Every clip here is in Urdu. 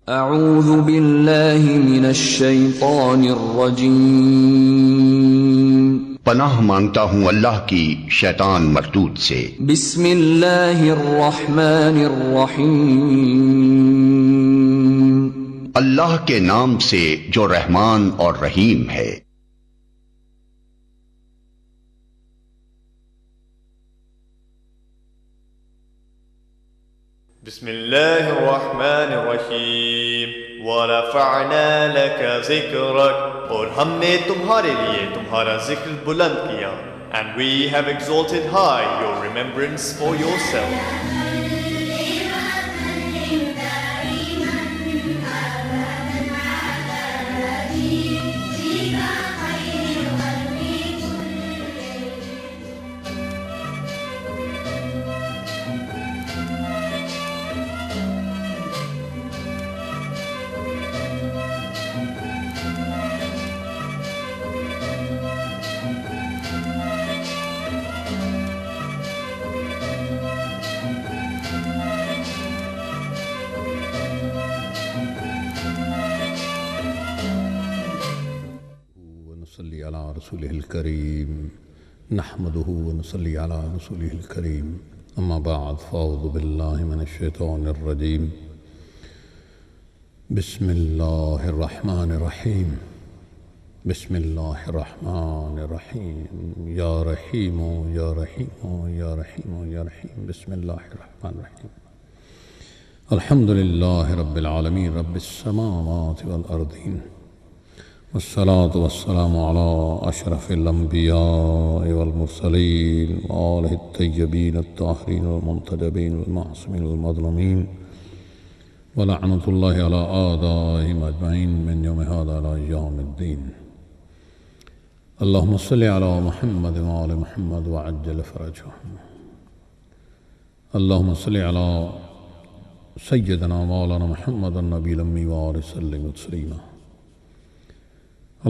اعوذ باللہ من الشیطان الرجیم، پناہ مانگتا ہوں اللہ کی شیطان مردود سے۔ بسم اللہ الرحمن الرحیم، اللہ کے نام سے جو رحمان اور رحیم ہے۔ بسم اللہ الرحمن الرحیم، وَرَفَعْنَا لَكَ ذِكْرَكَ، اور ہم نے تمہارے لیے تمہارا ذکر بلند کیا۔ And we have exalted high your remembrance for yourself۔ ونصلي على رسوله الكريم، نحمده ونصلي على رسوله الكريم، أما بعد، فأعوذ بالله من الشيطان الرجيم، بسم الله الرحمن الرحيم، بسم الله الرحمن الرحيم، يا رحيم يا رحيم يا رحيم يا رحيم، بسم الله الرحمن الرحيم، الحمد لله رب العالمين، رب السماوات والأرضين، والصلاة والسلام على أشرف الأنبياء والمرسلين وآله الطيبين الطاهرين والمنتجبين والمعصومين والمظلومين، ولعنة الله على أعدائهم أجمعين من يوم هذا إلى يوم الدين۔ اللهم صل على محمد وآل محمد وعجل فرجهم۔ اللهم صل على سيدنا مولانا محمد النبي الأمي وآله وسلم تسليما۔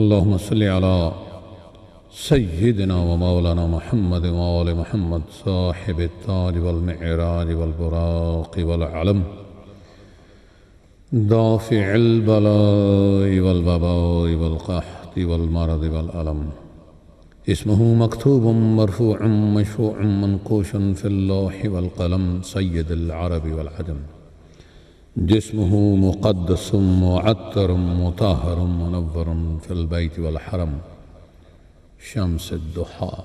اللهم صل على سيدنا ومولانا محمد وآل محمد صاحب التاج والمعراج والبراق والعلم، دافع البلاء والوباء والقحط والمرض والألم، اسمه مكتوب مرفوع مشفوع منقوش في اللوح والقلم، سيد العرب والعجم، جسمه مقدس معطر مطهر منور في البيت والحرم، شمس الضحى،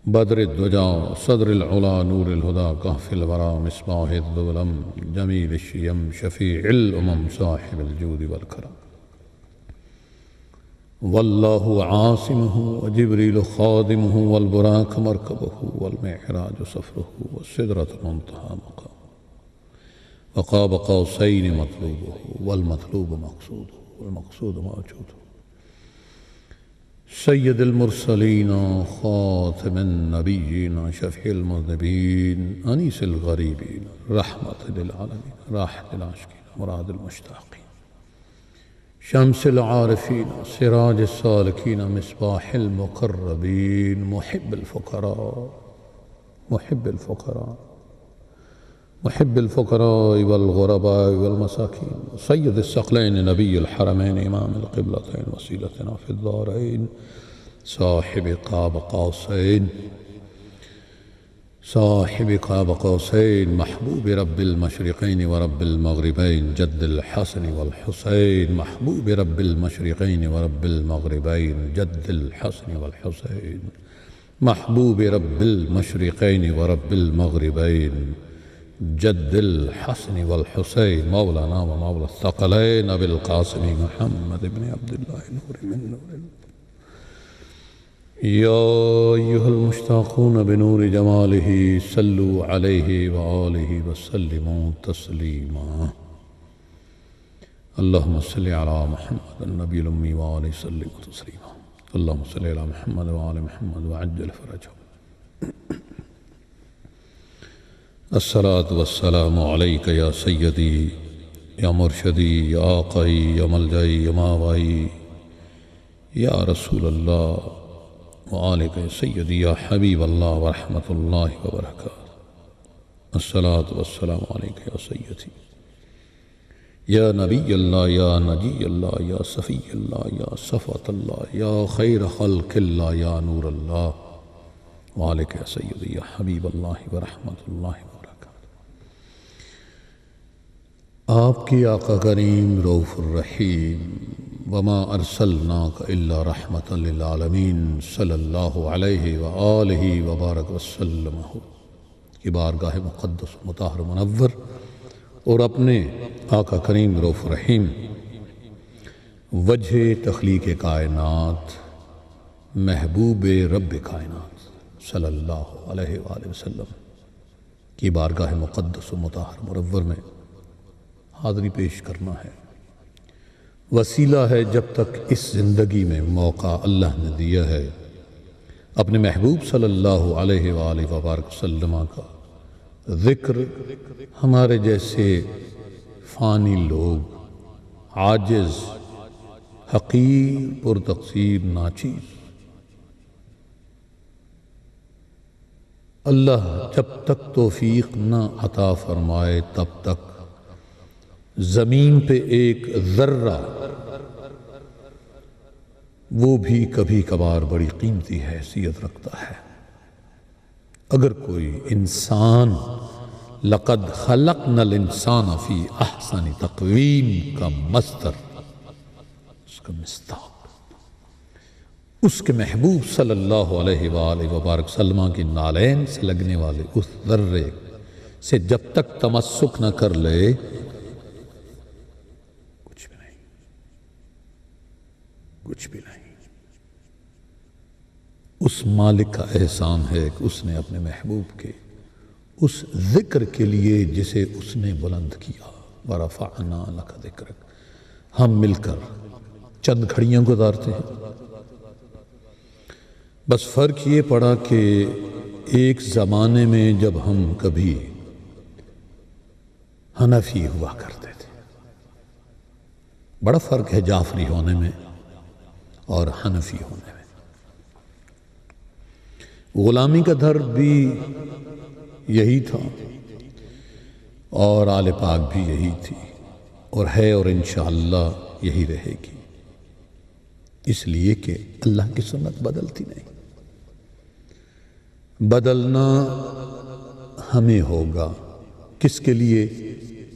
بدر الدجى، صدر العلا، نور الهدى، كهف الورى، مصباح الظلم، جميل الشيم، شفيع الأمم، صاحب الجود والكرم، والله عاصمه وجبريل خادمه، والبراق مركبه، والمعراج سفره، والسدرة المنتهى مقامه، وقاب قوسين مطلوبه، والمطلوب مقصوده، والمقصود موجوده، سيد المرسلين، خاتم النبيين، شفيع المذنبين، أنيس الغريبين، رحمة للعالمين، راحة العاشقين، مراد المشتاقين، شمس العارفين، سراج السالكين، مصباح المقربين، محب الفقراء، محب الفقراء، محب الفقراء والغرباء والمساكين، سيد الثقلين، نبي الحرمين، إمام القبلتين، وسيلتنا في الدارين، صاحب قاب قوسين، صاحب قاب قوسين، محبوب رب المشرقين ورب المغربين، جد الحسن والحسين، محبوب رب المشرقين ورب المغربين، جد الحسن والحسين، محبوب رب المشرقين ورب المغربين، جد الحسن والحسين، مولانا ومولى الثقلين أبي القاسم محمد بن عبد الله، نور من نور الله، يا أيها المشتاقون بنور جماله، صلوا عليه وآله وسلموا تسليما۔ اللهم صل على محمد النبي الأمي وآله وسلم تسليما۔ اللهم صل على محمد وآل محمد وعجل فرجهم۔ الصلاة والسلام عليك يا سيدي، يا مرشدي، يا آقائي، يا ملجئي، يا ماوائي، يا رسول الله، وآلك يا سيدي، يا حبيب الله، ورحمة الله وبركاته۔ الصلاة والسلام عليك يا سيدي، یا نبی اللہ، یا نجی اللہ، یا صفی اللہ، یا صفوت اللہ، یا خیر خلق اللہ، یا نور اللہ، والک یا سیدی یا حبیب اللہ ورحمۃ اللہ وبرکاتہ۔ آپ کی آقا کریم رؤوف الرحیم، وما ارسلناک الا رحمۃ للعالمین صلی اللہ علیہ وآلہ وبارک وسلم کی بارگاہ مقدس مطہر منور اور اپنے آقا کریم رؤوف الرحیم وجہ تخلیق کائنات محبوب رب کائنات صلی اللہ علیہ وآلہ وسلم کی بارگاہ مقدس و مطہر منور میں حاضری پیش کرنا ہے۔ وسیلہ ہے جب تک اس زندگی میں موقع اللہ نے دیا ہے اپنے محبوب صلی اللہ علیہ وآلہ وبارک وسلم کا ذکر ہمارے جیسے فانی لوگ، عاجز، حقیر، پرتقصیر، ناچیز، اللہ جب تک توفیق نہ عطا فرمائے تب تک زمین پہ ایک ذرہ، وہ بھی کبھی کبھار بڑی قیمتی حیثیت رکھتا ہے۔ اگر کوئی انسان لقد خلقنا الانسان فی احسن تقویم کا مصدر، اس کا مصداق، اس کے محبوب صلی اللہ علیہ وآلہ وبارک وسلم کی نالین سے لگنے والے اس ذرے سے جب تک تمسک نہ کر لے کچھ بھی نہیں۔ اس مالک کا احسان ہے کہ اس نے اپنے محبوب کے اس ذکر کے لیے جسے اس نے بلند کیا، وَرَفَعْنَا لَكَ ذِكْرَكَ، ہم مل کر چند گھڑیاں گزارتے ہیں۔ بس فرق یہ پڑا کہ ایک زمانے میں جب ہم کبھی حنفی ہوا کرتے تھے، بڑا فرق ہے جعفری ہونے میں اور حنفی ہونے میں۔ غلامی کا در بھی یہی تھا اور آل پاک بھی یہی تھی اور ہے اور انشاءاللہ یہی رہے گی، اس لیے کہ اللہ کی سنت بدلتی نہیں۔ بدلنا ہمیں ہوگا، کس کے لیے؟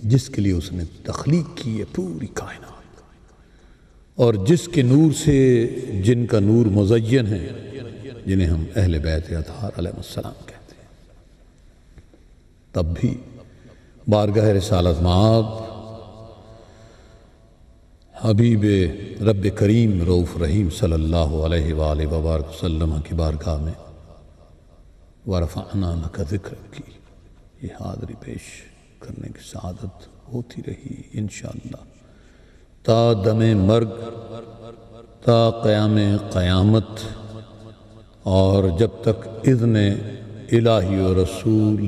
جس کے لیے اس نے تخلیق کی ہے پوری کائنات، اور جس کے نور سے، جن کا نور مزین ہے، جنہیں ہم اہل بیت اطہار علیہ السلام کہتے ہیں۔ تب بھی بارگاہ رسالت مآب حبیب رب کریم رؤوف رحیم صلی اللہ علیہ وآلہ وبارک وسلم کی بارگاہ میں وَرَفَعْنَا لَكَ ذِكْرَكَ کی یہ حاضری پیش کرنے کی سعادت ہوتی رہی انشاءاللہ تا دم مرگ، تا قیام قیامت، اور جب تک اذن الہی و رسول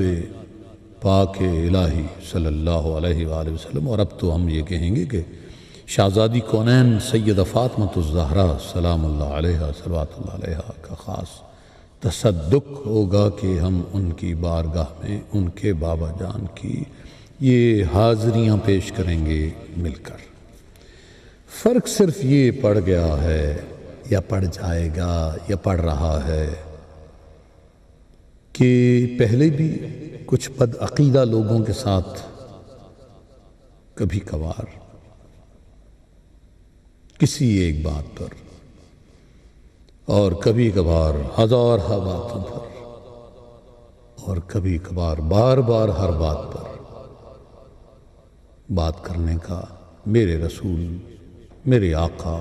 پاک الہی صلی اللہ علیہ وآلہ وسلم، اور اب تو ہم یہ کہیں گے کہ شہزادی کونین سیدہ فاطمۃ الزہرا سلام اللہ علیہا صلوات اللہ علیہا کا خاص تصدق ہوگا کہ ہم ان کی بارگاہ میں ان کے بابا جان کی یہ حاضریاں پیش کریں گے مل کر۔ فرق صرف یہ پڑ گیا ہے یا پڑ جائے گا یا پڑ رہا ہے کہ پہلے بھی کچھ بد عقیدہ لوگوں کے ساتھ کبھی کبھار کسی ایک بات پر اور کبھی کبھار ہزارہ باتوں پر اور کبھی کبھار بار بار ہر بات پر بات کرنے کا میرے رسول، میرے آقا،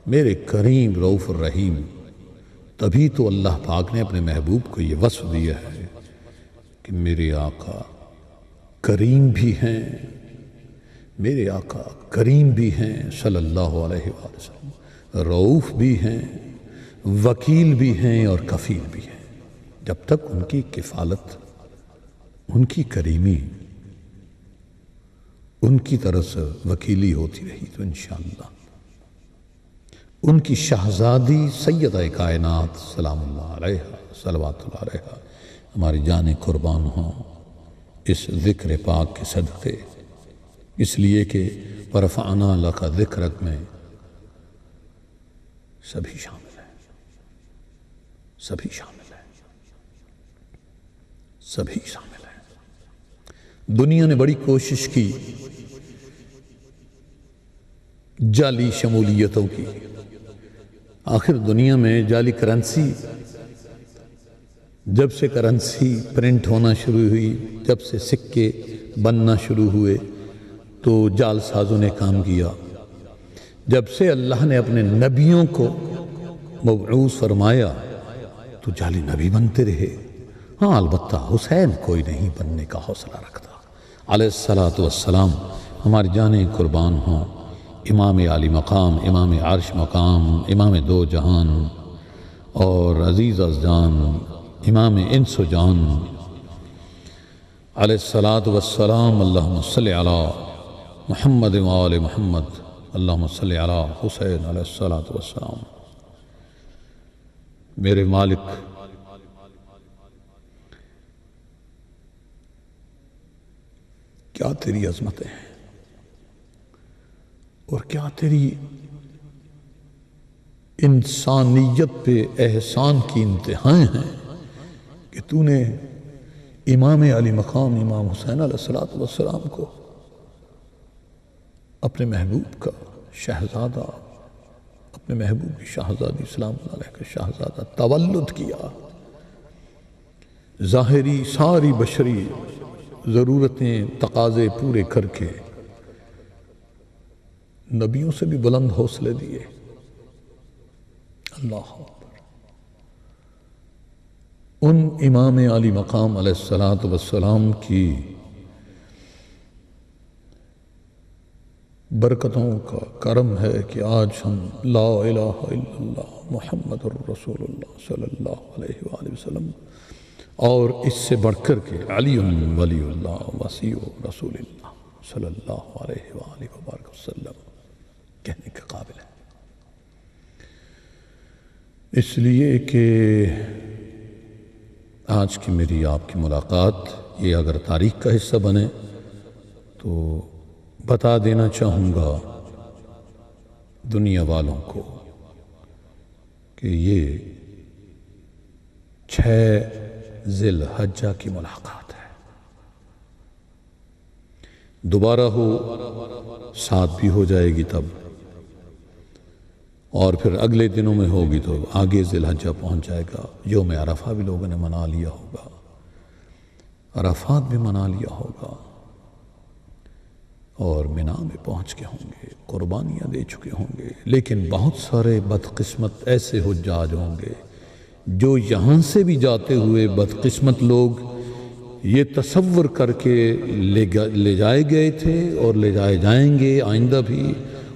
میرے کریم رؤوف الرحیم، تبھی تو اللہ پاک نے اپنے محبوب کو یہ وصف دیا ہے کہ میرے آقا کریم بھی ہیں، میرے آقا کریم بھی ہیں صلی اللہ علیہ وآلہ وسلم، رؤوف بھی ہیں، وکیل بھی ہیں اور کفیل بھی ہیں۔ جب تک ان کی کفالت، ان کی کریمی، ان کی طرف سے وکیلی ہوتی رہی تو انشاءاللہ ان کی شہزادی سیدہ کائنات سلام اللہ علیہ صلوات اللہ علیہ ہماری جانیں قربان ہوں اس ذکر پاک کے صدقے اس لیے کہ ورفعنا لک ذکرک میں سبھی شامل ہیں، سبھی شامل ہیں، سبھی شامل ہیں۔ دنیا نے بڑی کوشش کی جعلی شمولیتوں کی، آخر دنیا میں جعلی کرنسی، جب سے کرنسی پرنٹ ہونا شروع ہوئی، جب سے سکے بننا شروع ہوئے تو جعل سازوں نے کام کیا۔ جب سے اللہ نے اپنے نبیوں کو مبعوث فرمایا تو جعلی نبی بنتے رہے۔ ہاں البتہ حسین کوئی نہیں بننے کا حوصلہ رکھتا علیہ السلام، ہماری جانیں قربان ہوں، امام عالی مقام، امام عرش مقام، امام دو جہان اور عزیز از جان، امام انس و جان علیہ السلام۔ اللہم صلی علی محمد و آل محمد، اللہم صلی علی حسین علیہ السلام۔ میرے مالک، کیا تیری عظمتیں ہیں اور کیا تیری انسانیت پہ احسان کی انتہائیں ہیں کہ تو نے امام علی مقام امام حسین علیہ السلام کو اپنے محبوب کا شہزادہ، اپنے محبوب کی شہزادی سلام اللہ علیہ کا شہزادہ تولد کیا۔ ظاہری ساری بشری ضرورتیں تقاضے پورے کر کے نبیوں سے بھی بلند حوصلے دیے۔ اللہ اکبر۔ ان امام علی مقام علیہ السلام کی برکتوں کا کرم ہے کہ آج ہم لا الہ الا اللہ محمد الرسول اللہ صلی اللہ علیہ وآلہ وسلم اور اس سے بڑھ کر کے علی ولی اللہ وسیع رسول اللہ صلی اللہ علیہ وآلہ وبارک وسلم کہنے کے قابل ہے۔ اس لیے کہ آج کی میری آپ کی ملاقات یہ اگر تاریخ کا حصہ بنے تو بتا دینا چاہوں گا دنیا والوں کو کہ یہ 6 ذی الحجہ کی ملاقات ہے۔ دوبارہ ہو 7 بھی ہو جائے گی تب، اور پھر اگلے دنوں میں ہوگی تو آگے ذی الحجہ پہنچ جائے گا۔ یوم عرفہ بھی لوگوں نے منا لیا ہوگا، عرفات بھی منا لیا ہوگا، اور مینا میں پہنچ کے ہوں گے، قربانیاں دے چکے ہوں گے۔ لیکن بہت سارے بدقسمت ایسے حجاج ہوں گے جو یہاں سے بھی جاتے ہوئے بدقسمت لوگ یہ تصور کر کے لے جائے گئے تھے اور لے جائے جائیں گے آئندہ بھی،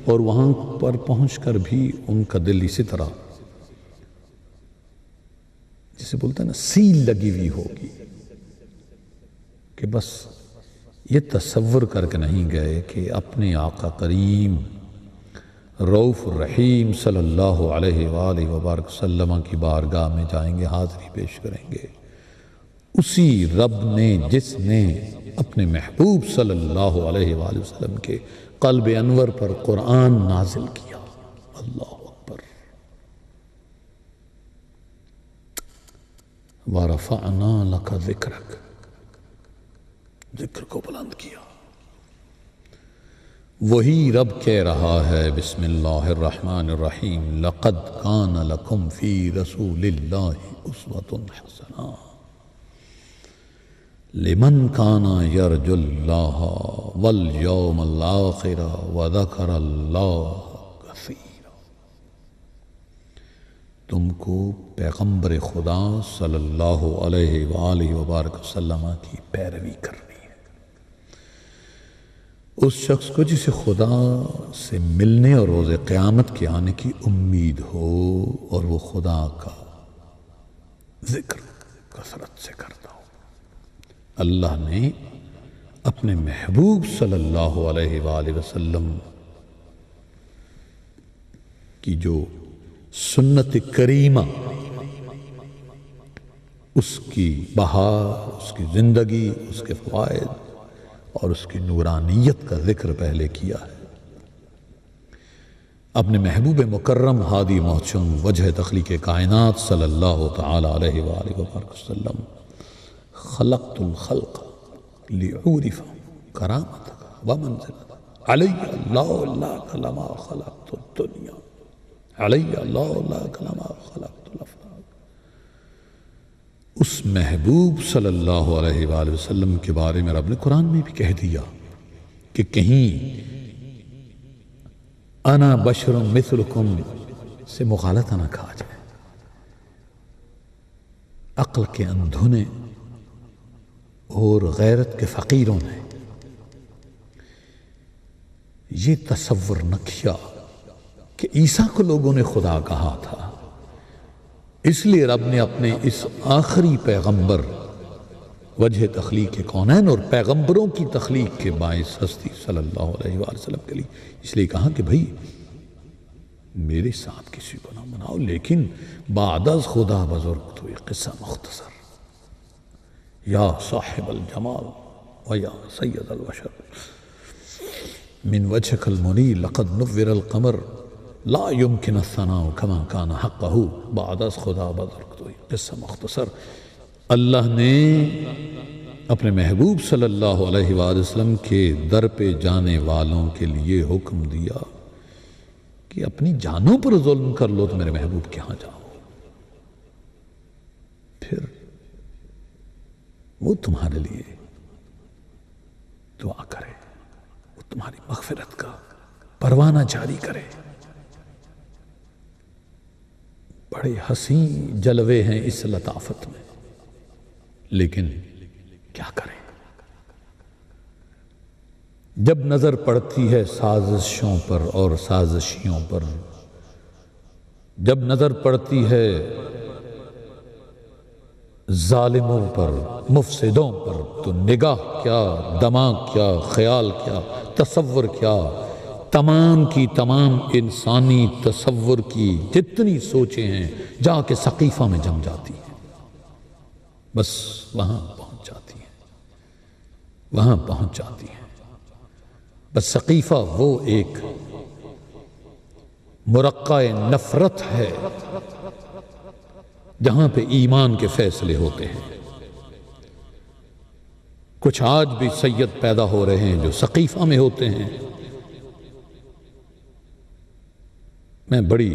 اور وہاں پر پہنچ کر بھی ان کا دل اسی طرح جسے بولتے ہیں نا سیل لگی ہوئی ہوگی کہ بس یہ تصور کر کے نہیں گئے کہ اپنے آقا کریم رؤوف الرحیم صلی اللہ علیہ وآلہ وبارک وسلم کی بارگاہ میں جائیں گے، حاضری پیش کریں گے۔ اسی رب نے جس نے اپنے محبوب صلی اللہ علیہ وآلہ وسلم کے قلب انور پر قرآن نازل کیا۔ اللہ اکبر۔ وَرَفَعْنَا لَكَ ذِكْرَكَ، ذکر کو بلند کیا۔ وہی رب کہہ رہا ہے بسم اللہ الرحمن الرحیم لَقَدْ كَانَ لَكُمْ فِي رَسُولِ اللَّهِ أُسْوَةٌ حَسَنَةٌ لِمَنْ كَانَ يَرْجُو اللَّهَ وَالْيَوْمَ الْآخِرَ وَذَكَرَ اللَّهَ كَثِيرًا۔ تم کو پیغمبر خدا صلی اللہ علیہ وآلہ وبارک وسلم کی پیروی کرنی ہے، اس شخص کو جسے خدا سے ملنے اور روز قیامت کے آنے کی امید ہو اور وہ خدا کا ذکر کثرت سے کرتا ہو۔ اللہ نے اپنے محبوب صلی اللہ علیہ وآلہ وسلم کی جو سنت کریمہ، اس کی بہار، اس کی زندگی، اس کے فوائد، اور اس کی نورانیت کا ذکر پہلے کیا ہے۔ اپنے محبوب مکرم ہادی محسن وجہ تخلیق کائنات صلی اللہ تعالی علیہ وآلہ وسلم خلقت الخلق لعورف کرامتک ومنزلتک علی اللہ لک لما خلقت الدنیا علی اللہ لک لما خلقت الافلاک۔ اس محبوب صلی اللہ علیہ وآلہ وسلم کے بارے میں رب نے قرآن میں بھی کہہ دیا کہ کہیں انا بشر مثلکم سے مغالطہ نہ کھا جائے۔ عقل کے اندھوں نے اور غیرت کے فقیروں نے یہ تصور نہ کیا کہ عیسیٰ کو لوگوں نے خدا کہا تھا، اس لیے رب نے اپنے اس آخری پیغمبر وجہ تخلیق کونین اور پیغمبروں کی تخلیق کے باعث ہستی صلی اللہ علیہ وآلہ وسلم کے لیے اس لیے کہا کہ بھئی میرے ساتھ کسی کو نہ مناؤ، لیکن بعد از خدا بزرگ تو یہ قصہ مختصر۔ یا صاحب الجمال و یا سید البشر من وجهك المنیر لقد نور القمر لا يمكن الثناء كما كان حقه بعد از خدا بزرگ تو یہ قصہ مختصر۔ اللہ نے اپنے محبوب صلی اللہ علیہ وآلہ وسلم کے در پہ جانے والوں کے لیے حکم دیا کہ اپنی جانوں پر ظلم کر لو تو میرے محبوب کے ہاں جاؤ، پھر وہ تمہارے لیے دعا کرے، وہ تمہاری مغفرت کا پروانہ جاری کرے۔ بڑے حسین جلوے ہیں اس لطافت میں، لیکن کیا کریں جب نظر پڑتی ہے سازشوں پر اور سازشیوں پر، جب نظر پڑتی ہے ظالموں پر مفسدوں پر، تو نگاہ کیا، دماغ کیا، خیال کیا، تصور کیا، تمام کی تمام انسانی تصور کی جتنی سوچیں ہیں جا کے سقیفہ میں جم جاتی ہیں، بس وہاں پہنچ جاتی ہیں، وہاں پہنچ جاتی ہیں۔ بس سقیفہ وہ ایک مرقع نفرت ہے جہاں پہ ایمان کے فیصلے ہوتے ہیں۔ کچھ آج بھی سید پیدا ہو رہے ہیں جو سقیفہ میں ہوتے ہیں۔ میں بڑی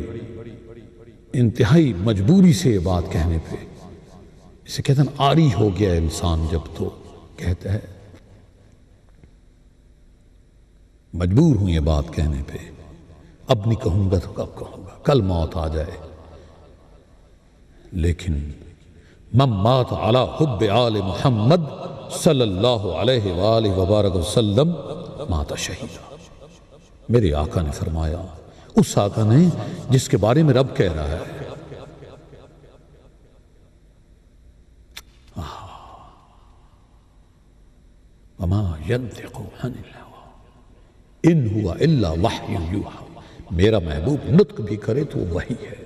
انتہائی مجبوری سے یہ بات کہنے پہ، اسے کہتے ہیں عاری ہو گیا انسان جب تو کہتا ہے، مجبور ہوں یہ بات کہنے پہ، اب نہیں کہوں گا تو کب کہوں گا، کل موت آ جائے، لیکن من مات علی حب آل محمد صلی اللہ علیہ وآلہ وبارک وسلم مات شہیدا۔ میرے آقا نے فرمایا، اس آقا نے جس کے بارے میں رب کہہ رہا ہے وما ينطق عن الهوى ان هو الا وحی یوحی، میرا محبوب نطق بھی کرے تو وحی ہے۔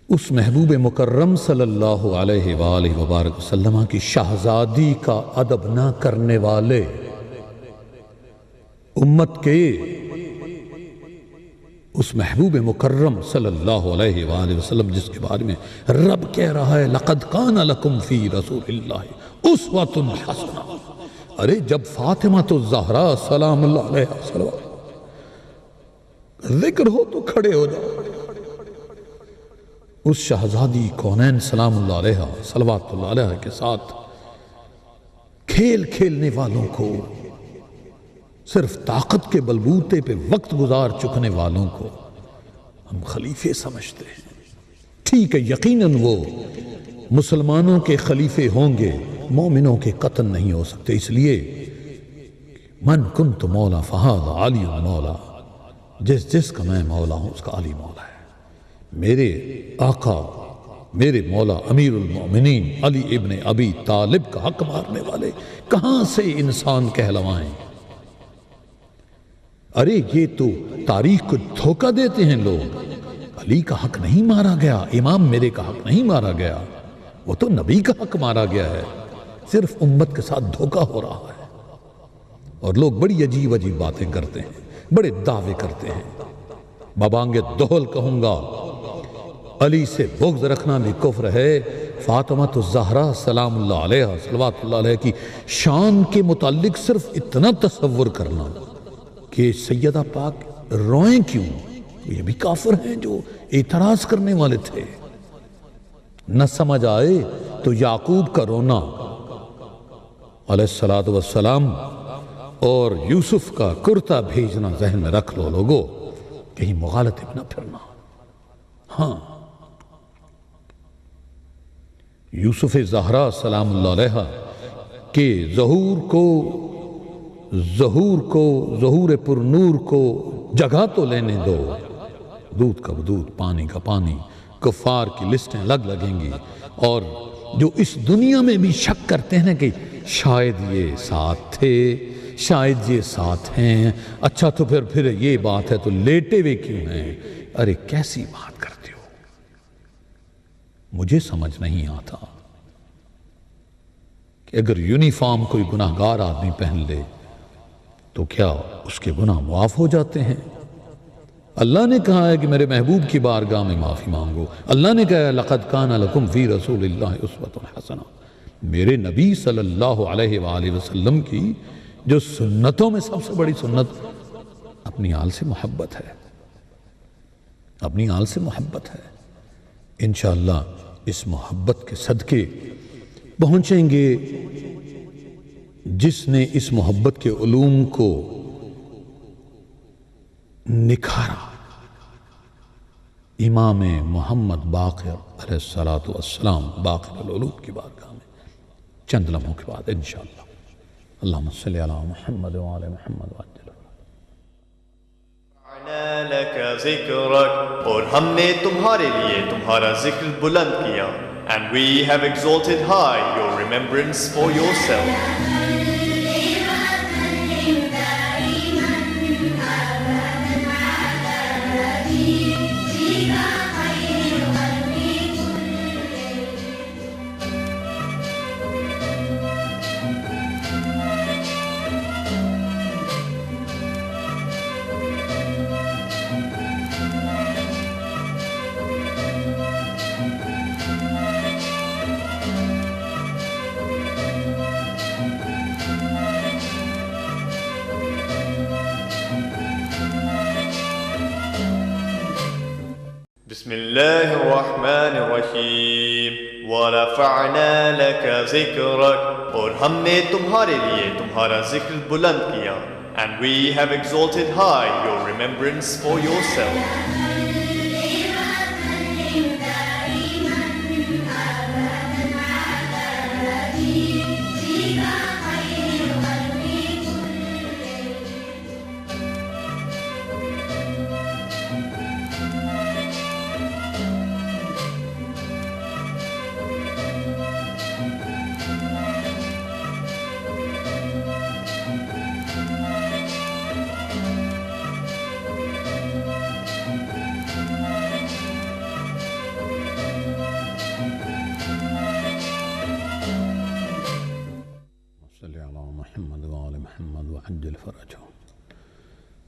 اس محبوب مکرم صلی اللہ علیہ وآلہ وبارک وسلم کی شہزادی کا ادب نہ کرنے والے امت کے اس محبوب مکرم صلی اللہ علیہ وآلہ وسلم جس کے بارے میں رب کہہ رہا ہے لقد کان لکم فی رسول اللہ اسوۃ حسنہ، ارے جب فاطمہ الزہرا سلام اللہ علیہ وسلم ذکر ہو تو کھڑے ہو جاؤ۔ اس شہزادی کونین سلام اللہ علیہ صلوات اللہ علیہ کے ساتھ کھیل کھیلنے والوں کو، صرف طاقت کے بلبوتے پہ وقت گزار چکنے والوں کو ہم خلیفے سمجھتے ہیں۔ ٹھیک ہے، یقیناً وہ مسلمانوں کے خلیفے ہوں گے، مومنوں کے قتل نہیں ہو سکتے، اس لیے من کنت مولا فہذا علی مولا، جس کا میں مولا ہوں اس کا علی مولا ہے۔ میرے آقا، میرے مولا امیر المومنین علی ابن ابی طالب کا حق مارنے والے کہاں سے انسان کہلوائیں؟ ارے یہ تو تاریخ کو دھوکہ دیتے ہیں لوگ۔ علی کا حق نہیں مارا گیا، امام میرے کا حق نہیں مارا گیا، وہ تو نبی کا حق مارا گیا ہے۔ صرف امت کے ساتھ دھوکہ ہو رہا ہے، اور لوگ بڑی عجیب عجیب باتیں کرتے ہیں، بڑے دعوے کرتے ہیں۔ بابانگ دہل کہوں گا، علی سے بغض رکھنا بھی کفر ہے۔ فاطمہ الزہرا سلام اللہ علیہ صلوات اللہ علیہ کی شان کے متعلق صرف اتنا تصور کرنا کہ سیدہ پاک روئیں کیوں، یہ بھی کافر ہیں جو اعتراض کرنے والے تھے۔ نہ سمجھ آئے تو یعقوب کا رونا علیہ السلام اور یوسف کا کرتا بھیجنا ذہن میں رکھ لو لوگو، کہیں مغالطے میں نہ پھرنا۔ ہاں، یوسف زہرا سلام اللہ علیہ کے ظہور پر نور کو جگہ تو لینے دو۔ دودھ کا دودھ، پانی کا پانی، کفار کی لسٹیں لگیں گی، اور جو اس دنیا میں بھی شک کرتے ہیں کہ شاید یہ ساتھ تھے، شاید یہ ساتھ ہیں، اچھا تو پھر یہ بات ہے تو لیٹے ہوئے کیوں ہیں؟ ارے کیسی بات کرتے ہو، مجھے سمجھ نہیں آتا کہ اگر یونیفارم کوئی گناہگار آدمی پہن لے تو کیا اس کے گناہ معاف ہو جاتے ہیں؟ اللہ نے کہا ہے کہ میرے محبوب کی بارگاہ میں معافی مانگو۔ اللہ نے کہا ہے لَقَدْ كَانَ لَكُمْ فِي رَسُولِ اللَّهِ أُسْوَةٌ حَسَنَةٌ۔ میرے نبی صلی اللہ علیہ وآلہ وسلم کی جو سنتوں میں سب سے بڑی سنت اپنی آل سے محبت ہے، اپنی آل سے محبت ہے۔ انشاءاللہ اس محبت کے صدقے پہنچیں گے جس نے اس محبت کے علوم کو نکھارا، امام محمد باقر علیہ السلام باقر العلوم کی بارگاہ میں چند لمحوں کے بعد انشاءاللہ۔ اللہم صلی علی محمد وعلی محمد وعجل رفعنا لك ذکرک، اور ہم نے تمہارے لیے تمہارا ذکر بلند کیا۔ And we have exalted high your remembrance for yourself. بسم اللہ الرحمن الرحیم وَرَفَعْنَا لَكَ ذِكْرَكَ، اور ہم نے تمہارے لیے تمہارا ذکر بلند کیا۔ And we have exalted high your remembrance for yourself.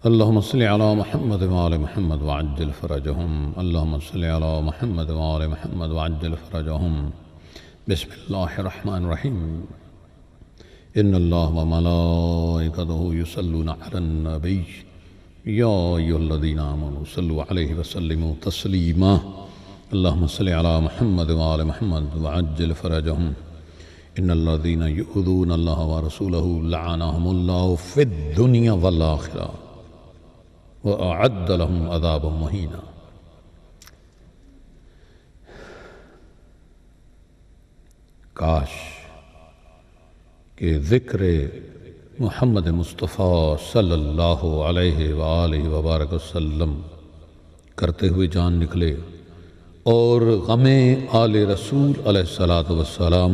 اللہم صلی علی محمد وآل محمد وعجل فرجہم۔ اللہم صلی علی محمد وآل محمد وعجل فرجہم۔ بسم اللہ الرحمن الرحیم۔ ان اللہ وملائکتہ یصلون علی النبی یا ایھا الذین آمنوا صلوا علیہ وسلموا تسلیما۔ اللہم صلی علی محمد وآل محمد وعجل فرجہم۔ ان الذین یؤذون اللہ ورسولہ لعنہم اللہ فی الدنیا والآخرہ وَأَعَدَّ لَهُمْ عَذَابًا مُهِينًا۔ کاش کہ ذکر محمد مصطفیٰ صلی اللہ علیہ وآلہ وبارک وسلم کرتے ہوئے جان نکلے اور غم آل رسول علیہ السلام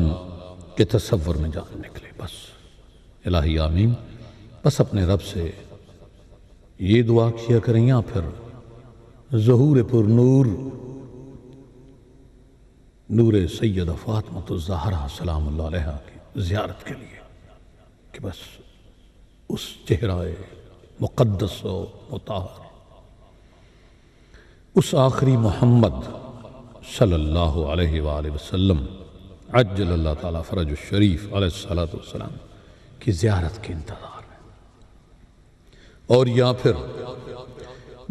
کے تصور میں جان نکلے۔ بس الہی آمین۔ بس اپنے رب سے یہ دعا کیا کریں، یا پھر ظہور پر نور نور سیدہ فاطمہ الزہرا سلام اللہ علیہ کی زیارت کے لیے کہ بس اس چہرہ مقدس و مطہر، اس آخری محمد صلی اللہ علیہ وآلہ وسلم عجل اللہ تعالیٰ فرج الشریف علیہ السلام کی زیارت کے انتظار میں، اور یا پھر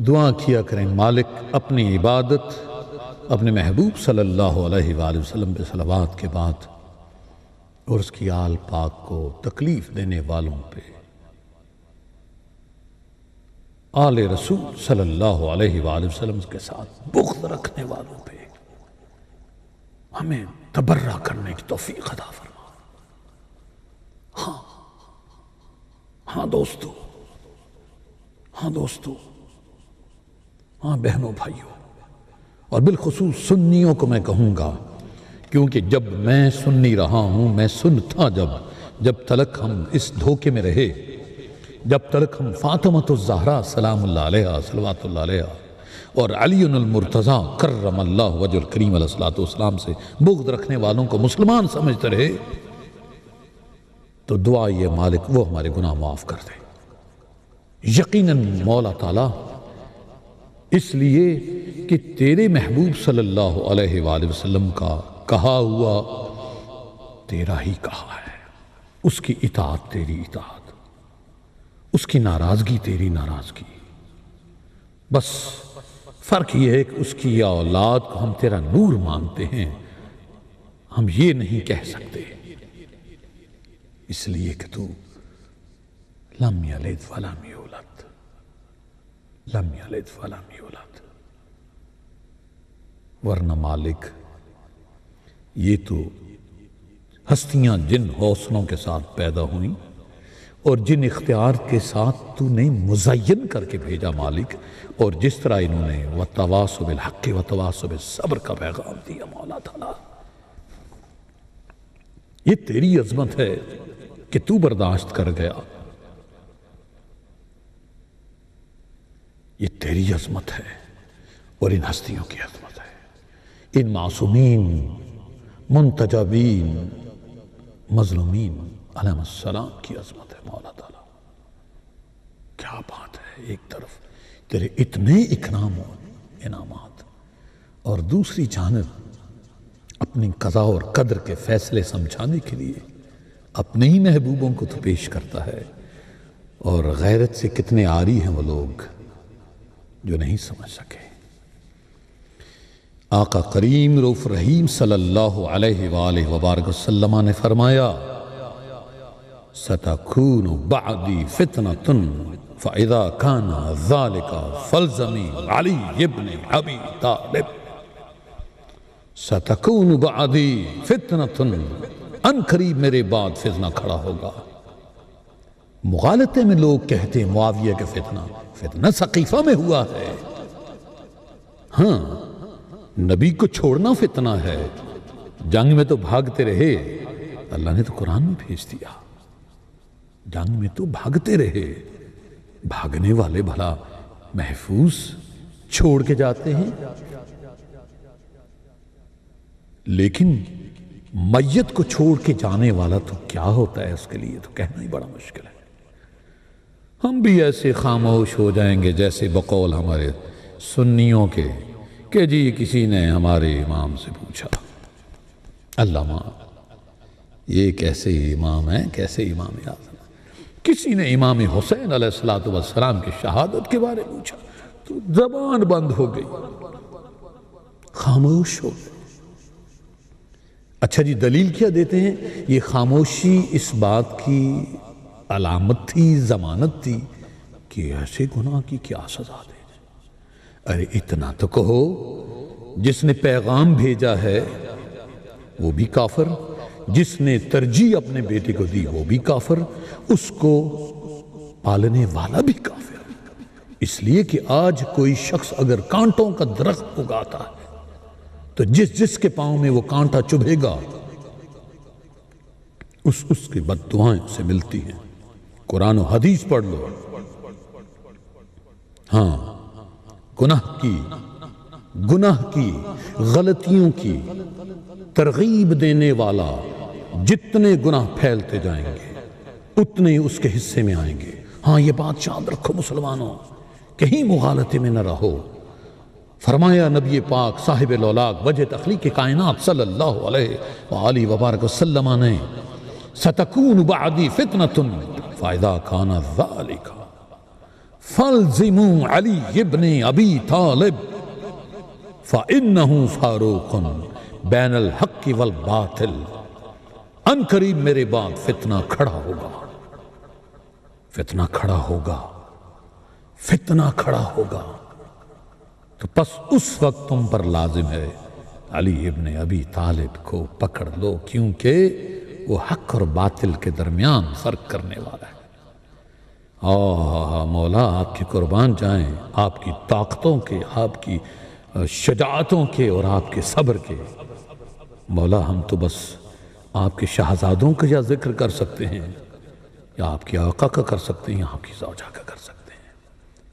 دعا کیا کریں مالک اپنی عبادت اپنے محبوب صلی اللہ علیہ وآلہ وسلم پہ صلوات کے بعد اور اس کی آل پاک کو تکلیف دینے والوں پہ، آل رسول صلی اللہ علیہ وآلہ وسلم کے ساتھ بغض رکھنے والوں پہ ہمیں تبرہ کرنے کی توفیق عطا فرما۔ ہاں دوستو، ہاں بہنوں بھائیوں، اور بالخصوص سنیوں کو میں کہوں گا، کیونکہ جب میں سنی رہا ہوں، میں سنتا جب تلک ہم اس دھوکے میں رہے، جب تلک ہم فاطمۃ الزہرا سلام اللہ علیہا صلوات اللہ علیہا اور علی المرتضیٰ کرم اللہ وجہ الکریم علیہ السلام سے بغض رکھنے والوں کو مسلمان سمجھتے رہے، تو دعا یہ مالک وہ ہمارے گناہ معاف کر دے۔ یقیناً مولا تعالیٰ اس لیے کہ تیرے محبوب صلی اللہ علیہ وآلہ وسلم کا کہا ہوا تیرا ہی کہا ہے، اس کی اطاعت تیری اطاعت، اس کی ناراضگی تیری ناراضگی۔ بس فرق یہ ہے کہ اس کی یا اولاد کو ہم تیرا نور مانتے ہیں، ہم یہ نہیں کہہ سکتے، اس لیے کہ تو لم یلد ولم یولد، لم یلد ولم یولد۔ ورنہ مالک یہ تو ہستیاں جن حوصلوں کے ساتھ پیدا ہوئیں اور جن اختیار کے ساتھ تو نے مزین کر کے بھیجا مالک، اور جس طرح انہوں نے وَتَوَاصَوْا بِالْحَقِّ وَتَوَاصَوْا بِالصَّبْرِ کا پیغام دیا مولا تعالیٰ، یہ تیری عظمت ہے کہ تو برداشت کر گیا، یہ تیری عظمت ہے اور ان ہستیوں کی عظمت ہے، ان معصومین منتجبین مظلومین علیہ السلام کی عظمت ہے مولا تعالیٰ۔ کیا بات ہے، ایک طرف تیرے اتنے اکرام و انعامات، اور دوسری جانب اپنی قضاء اور قدر کے فیصلے سمجھانے کے لیے اپنے ہی محبوبوں کو تو پیش کرتا ہے، اور غیرت سے کتنے عاری ہیں وہ لوگ جو نہیں سمجھ سکے۔ آقا کریم رؤوف رحیم صلی اللہ علیہ وآلہ وبارک وسلم نے فرمایا، سَتَكُونُ بَعْدِي فِتْنَةٌ فَإِذَا كَانَ ذَلِكَ فَالْزَمِي عَلِيِّ بْنِ أَبِي طَالِبٍ۔ سَتَكُونُ بَعْدِي فِتْنَةٌ، ان قریب میرے بعد فتنہ کھڑا ہوگا۔ مغالطے میں لوگ کہتے ہیں معاویہ کے فتنہ ثقیفہ میں ہوا ہے، ہاں نبی کو چھوڑنا فتنہ ہے، جنگ میں تو بھاگتے رہے، اللہ نے تو قرآن میں بھیج دیا، جنگ میں تو بھاگتے رہے، بھاگنے والے بھلا محفوظ چھوڑ کے جاتے ہیں، لیکن میت کو چھوڑ کے جانے والا تو کیا ہوتا ہے، اس کے لیے تو کہنا ہی بڑا مشکل ہے۔ ہم بھی ایسے خاموش ہو جائیں گے جیسے بقول ہمارے سنیوں کے کہ جی کسی نے ہمارے امام سے پوچھا، علامہ یہ کیسے امام ہیں، کیسے امام اعظم، کسی نے امام حسین علیہ السلام کی شہادت کے بارے پوچھا تو زبان بند ہو گئی، خاموش ہو گئی۔ اچھا جی دلیل کیا دیتے ہیں؟ یہ خاموشی اس بات کی علامت تھی، ضمانت تھی کہ ایسے گناہ کی کیا سزا دے۔ ارے اتنا تو کہو، جس نے پیغام بھیجا ہے وہ بھی کافر، جس نے ترجیح اپنے بیٹے کو دی وہ بھی کافر، اس کو پالنے والا بھی کافر۔ اس لیے کہ آج کوئی شخص اگر کانٹوں کا درخت اگاتا ہے تو جس کے پاؤں میں وہ کانٹا چبھے گا اس کی بد دعائیں اسے ملتی ہیں۔ قرآن و حدیث پڑھ لو، ہاں گناہ کی غلطیوں کی ترغیب دینے والا جتنے گناہ پھیلتے جائیں گے اتنے ہی اس کے حصے میں آئیں گے۔ ہاں یہ بات یاد رکھو مسلمانوں، کہیں مغالطے میں نہ رہو۔ فرمایا نبی پاک صاحب الاولاق وجہ تخلیق کائنات صلی اللہ علیہ وآلہ وبارک وسلم نے ستکون بعدی فتنۃ فاذا کان ذالک فالزموا علی ابن ابی طالب فانہ فاروق بین الحق والباطل۔ ان قریب میرے بعد فتنہ کھڑا ہوگا، فتنہ کھڑا ہوگا، فتنہ کھڑا ہوگا، تو پس اس وقت تم پر لازم ہے علی ابن ابی طالب کو پکڑ لو، کیونکہ وہ حق اور باطل کے درمیان فرق کرنے والا ہے۔ مولا آپ کی قربان جائیں، آپ کی طاقتوں کے، آپ کی شجاعتوں کے اور آپ کے صبر کے۔ مولا ہم تو بس آپ کے شہزادوں کا یا ذکر کر سکتے ہیں، یا آپ کی آقا کا کر سکتے ہیں، یا آپ کی زوجہ کا کر سکتے ہیں،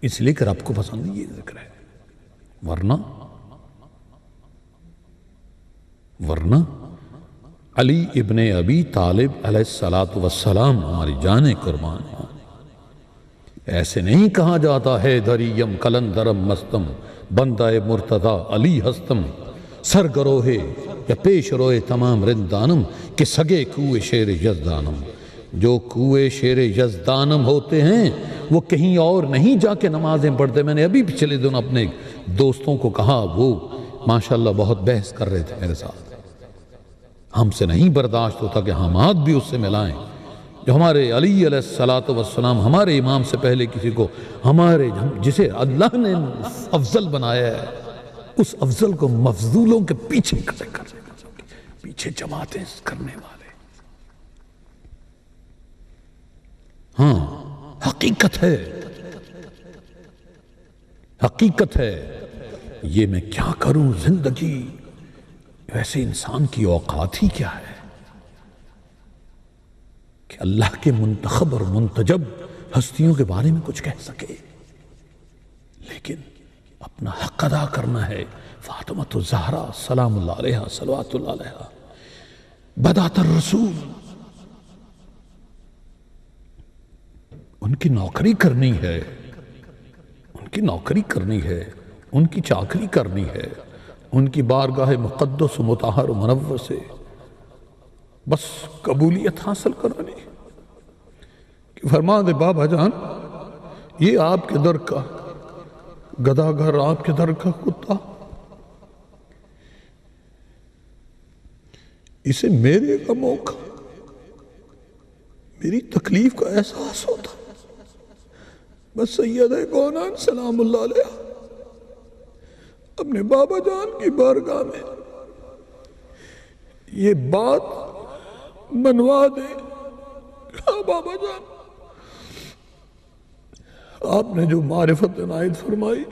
اس لیے کہ رب کو پسند یہ ذکر ہے۔ ورنہ علی ابن ابی طالب علیہ السلام ہماری جانیں قربان ہوں۔ ایسے نہیں کہا جاتا ہے دریم کلندرم مستم بندہ مرتضی علی ہستم سرگروہے یا پیش روئے تمام رندانم کہ سگے کوئے شیر یزدانم۔ جو کوئے شیر یزدانم ہوتے ہیں وہ کہیں اور نہیں جا کے نمازیں پڑھتے۔ میں نے ابھی پچھلے دن اپنے دوستوں کو کہا، وہ ماشاءاللہ بہت بحث کر رہے تھے میرے ساتھ، ہم سے نہیں برداشت ہوتا کہ ہم آج بھی اس سے ملائیں جو ہمارے علی علیہ السلام ہمارے امام سے پہلے کسی کو، ہمارے جسے اللہ نے افضل بنایا ہے، اس افضل کو مفضولوں کے پیچھے کھڑے کرنے پیچھے جماعتیں کرنے والے۔ ہاں حقیقت ہے، حقیقت ہے۔ یہ میں کیا کروں زندگی، ویسے انسان کی اوقات ہی کیا ہے کہ اللہ کے منتخب اور منتجب ہستیوں کے بارے میں کچھ کہہ سکے، لیکن اپنا حق ادا کرنا ہے۔ فاطمۃ الزہرا سلام اللہ علیہا صلوات اللہ علیہا بدات الرسول، ان کی نوکری کرنی ہے، ان کی نوکری کرنی ہے، ان کی چاکری کرنی ہے، ان کی بارگاہ مقدس و مطہر و منور سے بس قبولیت حاصل کرانی۔ کہ فرما دے بابا جان، یہ آپ کے در کا گدا گھر، آپ کے در کا کتا، اسے میرے غموں کا، میری تکلیف کا احساس ہوتا، بس سید کونان سلام اللہ علیہ اپنے بابا جان کی بارگاہ میں یہ بات منوا دے۔ ہاں بابا جان، آپ نے جو معرفت عنایت فرمائی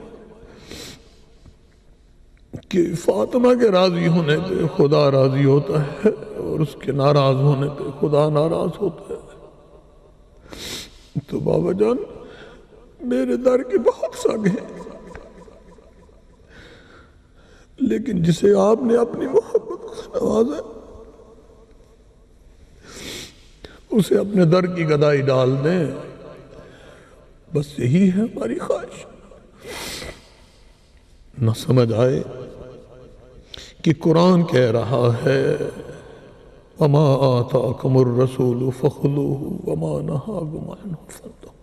کہ فاطمہ کے راضی ہونے پہ خدا راضی ہوتا ہے اور اس کے ناراض ہونے پہ خدا ناراض ہوتا ہے، تو بابا جان میرے در کے بہت سگ ہیں، لیکن جسے آپ نے اپنی محبت سے نوازا اسے اپنے در کی گدائی ڈال دیں، بس یہی ہے ہماری خواہش۔ نہ سمجھ آئے کہ قرآن کہہ رہا ہے وَمَا آتَاكُمُ الرَّسُولُ فَخُذُوهُ وَمَا نَهَاكُمْ عَنْهُ فَانْتَهُوا،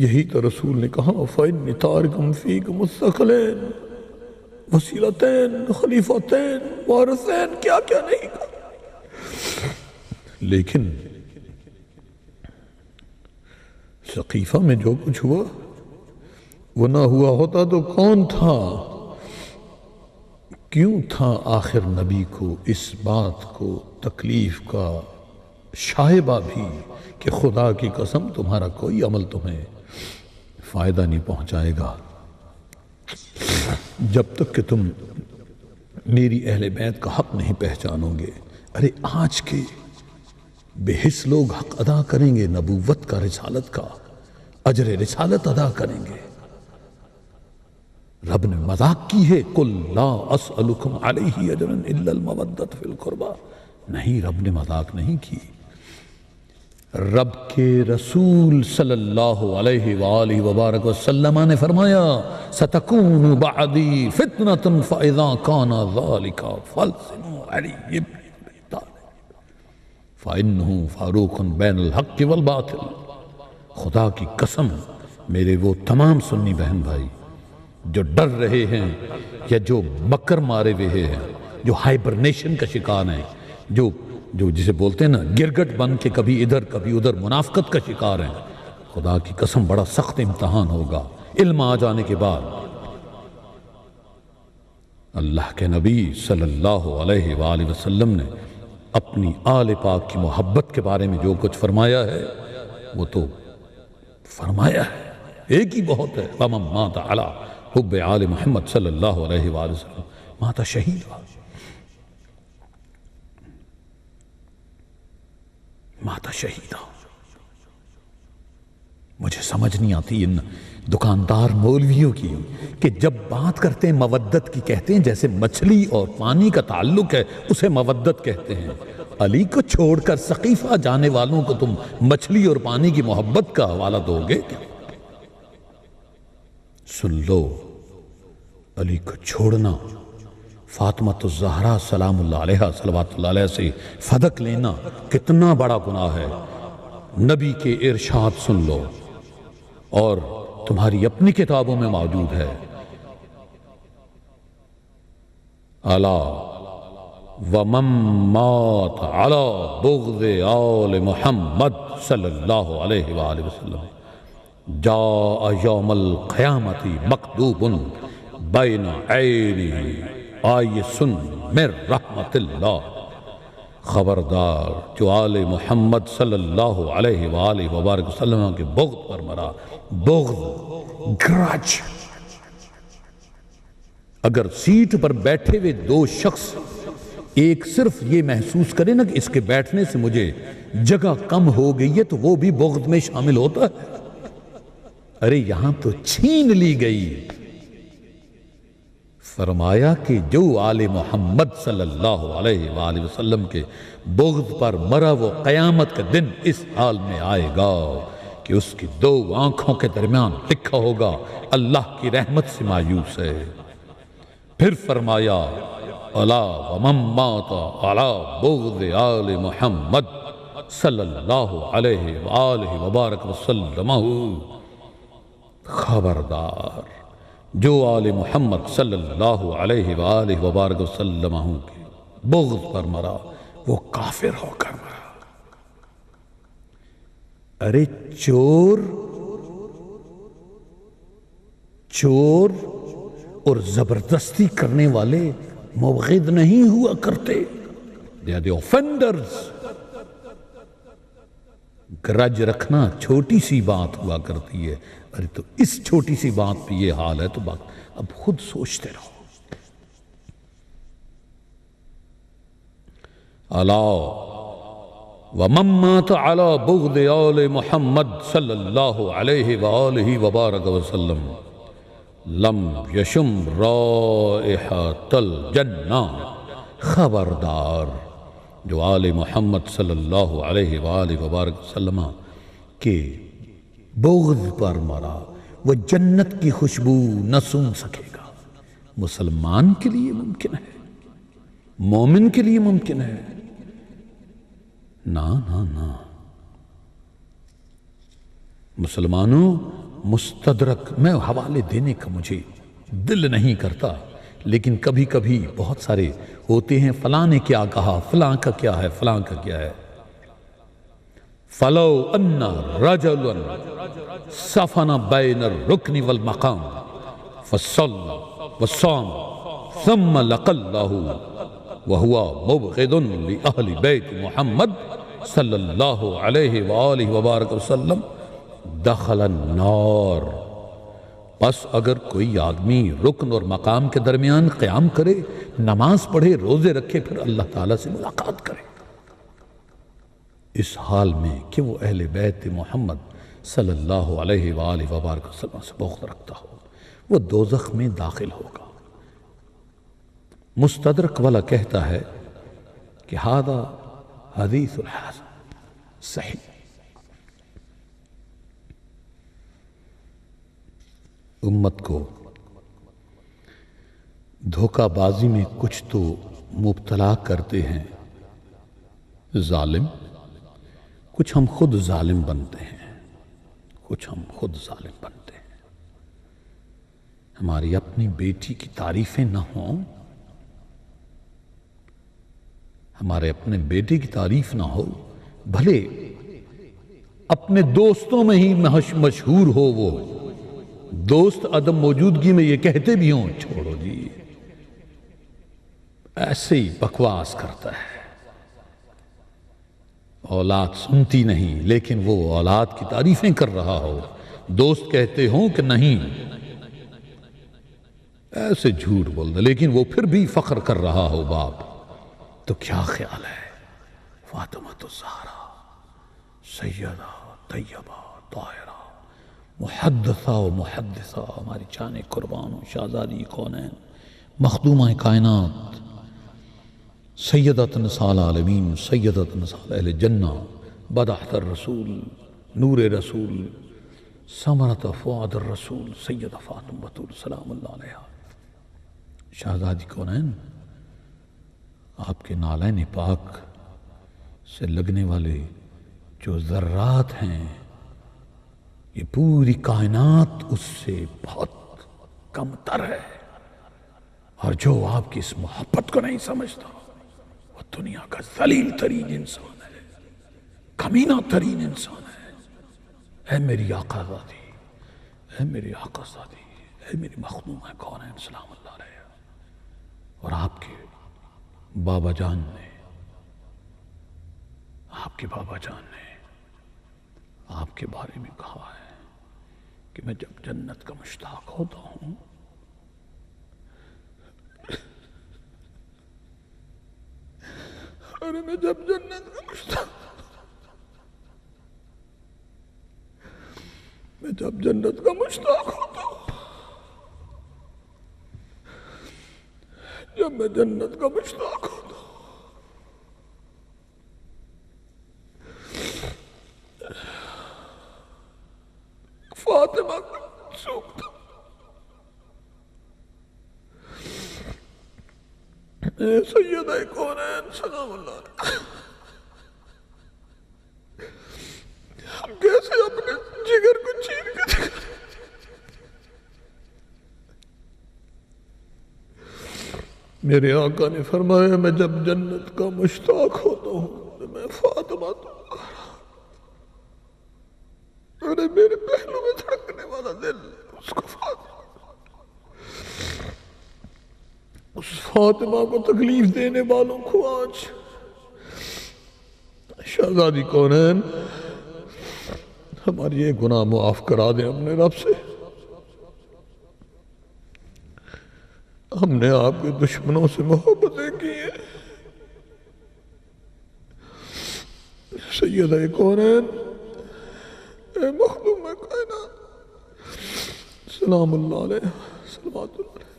یہی تو رسول نے کہا فَإِنِّي تَارِكٌ فِيكُمُ الثَّقَلَيْنِ وسیلتین خلیفتین وارثین، کیا کیا نہیں کہا۔ لیکن سقیفہ میں جو کچھ ہوا وہ نہ ہوا ہوتا تو کون تھا، کیوں تھا آخر نبی کو اس بات کو تکلیف کا شائبہ بھی کہ خدا کی قسم تمہارا کوئی عمل تمہیں فائدہ نہیں پہنچائے گا جب تک کہ تم میری اہل بیت کا حق نہیں پہچانو گے۔ ارے آج کے بے حس لوگ حق ادا کریں گے، نبوت کا، رسالت کا، اجر رسالت ادا کریں گے۔ رب نے مذاق کی ہے قُلْ لَا أَسْأَلُكُمْ عَلَيْهِ أَجْرًا إِلَّا الْمَوَدَّةَ فِي الْقُرْبَى، نہیں، رب نے مذاق نہیں کی۔ رب کے رسول صلی اللہ علیہ وآلہ وبارک وسلم نے فرمایا ستکون بعدی فتنۃ فاذا کان ذلک فالزموا علی بن ابی طالب فانہ فاروق بین الحق والباطل۔ خدا کی قسم، میرے وہ تمام سنی بہن بھائی جو ڈر رہے ہیں یا جو بکر مارے ہوئے ہیں، جو ہائبرنیشن کا شکار ہیں، جو جسے بولتے ہیں نا گرگٹ بن کے کبھی ادھر کبھی ادھر منافقت کا شکار ہیں، خدا کی قسم بڑا سخت امتحان ہوگا علم آ جانے کے بعد۔ اللہ کے نبی صلی اللہ علیہ وآلہ وسلم نے اپنی آل پاک کی محبت کے بارے میں جو کچھ فرمایا ہے وہ تو فرمایا ہے، ایک ہی بہت ہے، وَمَن مَاتَ عَلَىٰ حُبِّ آلِ محمد صلی اللہ علیہ وآلہ وسلم ماتا شہیدہ، ماتا شہیدہ۔ مجھے سمجھ نہیں آتی ان دکاندار مولویوں کی کہ جب بات کرتے ہیں مودت کی کہتے ہیں جیسے مچھلی اور پانی کا تعلق ہے اسے مودت کہتے ہیں۔ علی کو چھوڑ کر سقیفہ جانے والوں کو تم مچھلی اور پانی کی محبت کا حوالہ دو گے؟ سن لو، علی کو چھوڑنا، فاطمہ الزہرا سلام اللہ علیہ صلوات اللہ علیہ سے فدق لینا کتنا بڑا گناہ ہے۔ نبی کے ارشاد سن لو، اور تمہاری اپنی کتابوں میں موجود ہے، الا ومن مات علی بغض آل محمد صلی اللہ علیہ وآلہ وسلم جاء یوم القیامت مکتوب بین عینہ، آئیے سن من رحمت اللہ۔ خبردار جو آل محمد صلی اللہ علیہ وآلہ وبارک وسلم کے بغض پر مرا، بغض، گرج۔ اگر سیٹ پر بیٹھے ہوئے دو شخص ایک صرف یہ محسوس کرے نا کہ اس کے بیٹھنے سے مجھے جگہ کم ہو گئی ہے تو وہ بھی بغض میں شامل ہوتا ہے۔ ارے یہاں تو چھین لی گئی۔ فرمایا کہ جو آل محمد صلی اللہ علیہ وآلہ وسلم کے بغض پر مرا وہ قیامت کا دن اس حال میں آئے گا کہ اس کی دو آنکھوں کے درمیان لکھا ہوگا اللہ کی رحمت سے مایوس ہے۔ پھر فرمایا الا ومن مات علی بغض آل محمد صلی اللہ علیہ وآلہ وبارک وسلم، خبردار جو آل محمد صلی اللہ علیہ وآلہ وبارک وسلم کے بغض پر مرا وہ کافر ہو کر مرا۔ ارے چور اور زبردستی کرنے والے مبغض نہیں ہوا کرتے، they are the offenders۔ گرج رکھنا چھوٹی سی بات ہوا کرتی ہے، ارے تو اس چھوٹی سی بات پہ یہ حال ہے تو بات اب خود سوچتے رہو۔ الا ومن مات علی بغض آل محمد صلی اللہ علیہ وآلہ وبارک وسلم لم یشم رائحۃ الجنہ، خبردار جو آل محمد صلی اللہ علیہ وآلہ وبارک وسلم کے بغض پر مرا وہ جنت کی خوشبو نہ سونگھ سکے گا۔ مسلمان کے لیے ممکن ہے، مومن کے لیے ممکن ہے، نہ مسلمانوں، مستدرک میں حوالے دینے کا مجھے دل نہیں کرتا، لیکن کبھی کبھی بہت سارے ہوتے ہیں فلاں نے کیا کہا، فلاں کا کیا ہے، فلاں کا کیا ہے۔ فلو ان رجلا سفن بین الرکن والمقام فصلى وصام ثم لقى الله وهو مبغض لأهل بيت محمد صلی اللہ علیہ وآلہ وبارک وسلم دخل النار۔ بس اگر کوئی آدمی رکن اور مقام کے درمیان قیام کرے، نماز پڑھے، روزے رکھے، پھر اللہ تعالیٰ سے ملاقات کرے، اس حال میں کہ وہ اہل بیت محمد صلی اللہ علیہ وآلہ وبارک وسلم سے بغض رکھتا ہو، وہ دوزخ میں داخل ہوگا۔ مستدرک والا کہتا ہے کہ ہذا حدیث الحسن صحیح۔ امت کو دھوکہ بازی میں کچھ تو مبتلا کرتے ہیں ظالم، کچھ ہم خود ظالم بنتے ہیں، ہماری اپنی بیٹی کی تعریفیں نہ ہوں، ہمارے اپنے بیٹے کی تعریف نہ ہو، بھلے اپنے دوستوں میں ہی مشہور ہو، وہ دوست عدم موجودگی میں یہ کہتے بھی ہوں چھوڑو جی ایسے ہی بکواس کرتا ہے، اولاد سنتی نہیں لیکن وہ اولاد کی تعریفیں کر رہا ہو، دوست کہتے ہوں کہ نہیں ایسے جھوٹ بولتا، لیکن وہ پھر بھی فخر کر رہا ہو باپ، تو کیا خیال ہے فاطمہ الزہرا سیدہ طیبہ طاہرہ محدثہ و محدثہ، ہماری جان قربان و شہزادی کونین، مخدومہ کائنات، سیدۃ نساء العالمین، سیدۃ نساء اہل جنہ، بدحت الرسول، نور رسول، ثمرۃ فؤاد الرسول، سیدہ فاطمہ بتول سلام اللہ علیہ۔ شہزادی کونین، آپ کے نالین پاک سے لگنے والے جو ذرات ہیں یہ پوری کائنات اس سے بہت کم تر ہے، اور جو آپ کی اس محبت کو نہیں سمجھتا وہ دنیا کا ذلیل ترین انسان ہے، کمینہ ترین انسان ہے۔ اے میری آقا زادی، اے میری آقا زادی، اے میری مخدومہ کونین سلام اللہ علیہ، اور آپ کے بابا جان نے آپ کے بارے میں کہا ہے کہ میں جب جنت کا مشتاق ہوتا ہوں میں جب جنت کا مشتاق ہوتا ہوں، جب میں جنت کا مشتاق ہوتا ہوں، فاطمہ کو سوکھتا ہوں، اے سیدہ کونین سلام اللہ علیہ، ہم کیسے اپنے جگر کو چیر کے دکھا، میرے آقا نے فرمایا میں جب جنت کا مشتاق ہوتا ہوں تو میں فاطمہ ارے میرے پہلو میں دھڑکنے والا دل اس کو اس فاطمہ کو تکلیف دینے والوں کو آج شہزادی کونین ہماری یہ گناہ معاف کرا دیں اپنے رب سے، ہم نے آپ کے دشمنوں سے محبتیں کی ہیں، سیدہ کونین اے مخدوم کائنات سلام اللہ علیہ صلوات اللہ علیہ،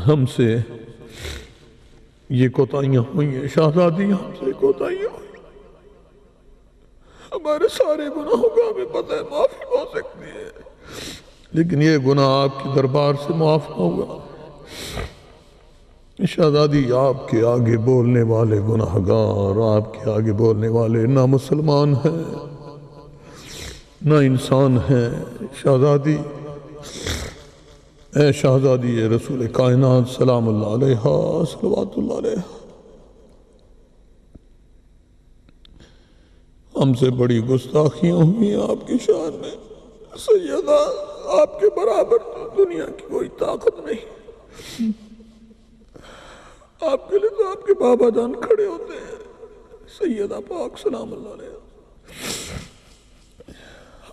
ہم سے یہ کوتاہیاں ہوئی ہیں شہزادی، ہم سے کوتاہیاں ہوئی، ہمارے سارے گناہوں کا ہمیں پتہ ہے معافی ہو سکتی ہے، لیکن یہ گناہ آپ کے دربار سے معاف نہ ہوا۔ شہزادی آپ کے آگے بولنے والے گناہگار، آپ کے آگے بولنے والے نہ مسلمان ہیں نہ انسان ہیں، شہزادی اے شہزادی اے رسول کائنات سلام اللہ علیہ صلوات اللہ علیہ، ہم سے بڑی گستاخیاں ہوئی آپ کی شان میں، سیدہ آپ کے برابر تو دنیا کی کوئی طاقت نہیں، آپ کے لئے تو آپ کے بابا جان کھڑے ہوتے ہیں، سیدہ پاک سلام اللہ علیہ،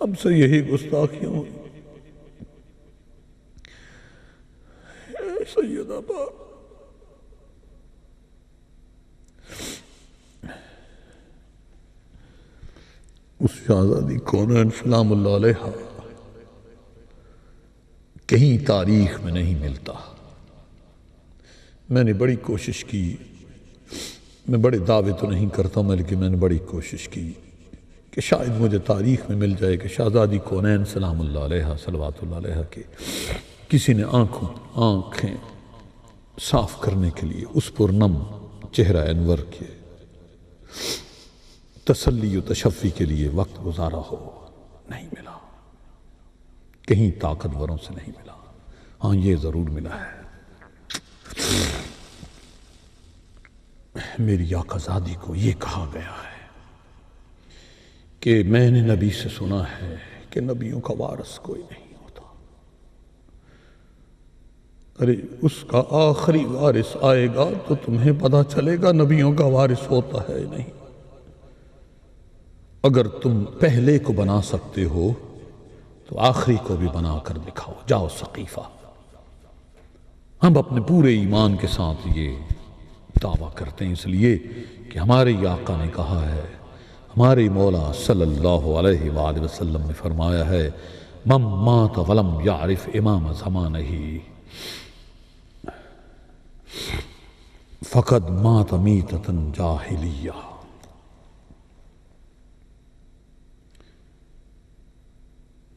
ہم سے یہی گستاخیاں ہوئی، سیدہ پاک اس شہزادی کونین سلام اللہ علیہ کہیں تاریخ میں نہیں ملتا، میں نے بڑی کوشش کی، میں بڑے دعوے تو نہیں کرتا ہوں بلکہ میں نے بڑی کوشش کی کہ شاید مجھے تاریخ میں مل جائے کہ شہزادی کونین سلام اللہ علیہ صلوات اللہ علیہ کے کسی نے آنکھیں صاف کرنے کے لیے اس پرنم چہرہ انور کے تسلی و تشفی کے لیے وقت گزارا ہو۔ نہیں ملا، کہیں طاقتوروں سے نہیں ملا، ہاں یہ ضرور ملا ہے، میری آقا زادی کو یہ کہا گیا ہے کہ میں نے نبی سے سنا ہے کہ نبیوں کا وارث کوئی نہیں ہوتا، ارے اس کا آخری وارث آئے گا تو تمہیں پتہ چلے گا نبیوں کا وارث ہوتا ہے نہیں۔ اگر تم پہلے کو بنا سکتے ہو تو آخری کو بھی بنا کر دکھاؤ، جاؤ ثقیفہ۔ ہم اپنے پورے ایمان کے ساتھ یہ دعویٰ کرتے ہیں، اس لیے کہ ہمارے آقا نے کہا ہے، ہمارے مولا صلی اللہ علیہ وآلہ وسلم نے فرمایا ہے، من مات ولم یعرف امام زمانہ فقد مات میتۃ جاہلیہ۔